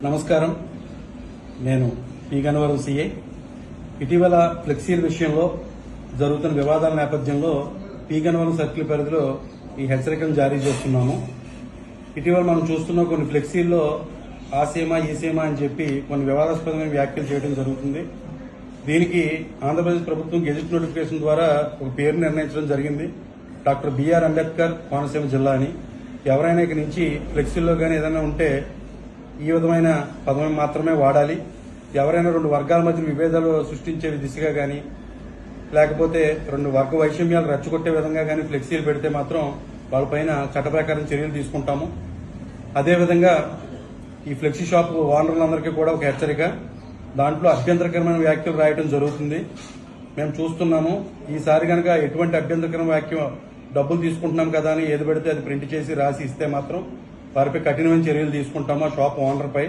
నమస్కారం. నేను P Gannavaram CI. ఇటీవల ఫ్లెక్సీల విషయంలో జరుగుతున్న వివాదాల నేపథ్యంలో పి గన్నవరం సర్కిల్ పరిధిలో ఈ హెచ్చరికలు జారీ చేస్తున్నాము. ఇటీవల మనం చూస్తున్న కొన్ని ఫ్లెక్సీల్లో ఆ సీమ ఈ సీమ అని చెప్పి కొన్ని వివాదాస్పదమైన వ్యాఖ్యలు చేయడం జరుగుతుంది. దీనికి ఆంధ్రప్రదేశ్ ప్రభుత్వం గెజిట్ నోటిఫికేషన్ ద్వారా ఒక పేరు నిర్ణయించడం జరిగింది. డాక్టర్ బిఆర్ అంబేద్కర్ కోనసీమ జిల్లా అని. ఎవరైనా ఇక నుంచి ఫ్లెక్సీల్లో కానీ ఏదైనా ఉంటే ఈ విధమైన పదం మాత్రమే వాడాలి. ఎవరైనా రెండు వర్గాల మధ్య విభేదాలు సృష్టించే దిశగా కానీ లేకపోతే రెండు వర్గ వైషమ్యాలు రెచ్చగొట్టే విధంగా కానీ ఫ్లెక్సీలు పెడితే మాత్రం వాళ్ళపైన చట్ట ప్రకారం చర్యలు తీసుకుంటాము. అదేవిధంగా ఈ ఫ్లెక్సీ షాప్ ఓనర్లందరికీ కూడా ఒక హెచ్చరిక. దాంట్లో అభ్యంతరకరమైన వ్యాఖ్యలు రాయడం జరుగుతుంది. మేము చూస్తున్నాము. ఈసారి కనుక ఎటువంటి అభ్యంతరకరమైన వ్యాఖ్య డబ్బులు తీసుకుంటున్నాం కదా అని ఏది పెడితే అది ప్రింట్ చేసి రాసి ఇస్తే మాత్రం వారిపై కఠినమైన చర్యలు తీసుకుంటాము ఆ షాప్ ఓనర్పై.